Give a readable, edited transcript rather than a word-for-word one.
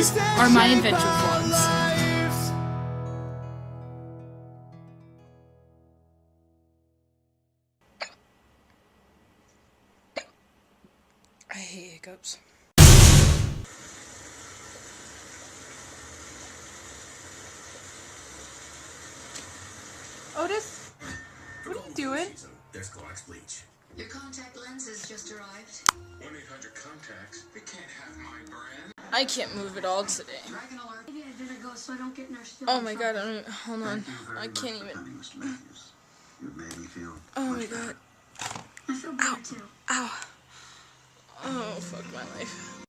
These are my adventure vlogs. I hate hiccups. Otis, what are you doing? Your contact lens has just arrived. 1-800-CONTACTS. They can't have my brand. I can't move at all today. Dragon alert. Maybe I better go so I don't get in our still. Oh my god, hold on. I can't even. Oh my god. I feel better too. Ow. Oh, fuck my life.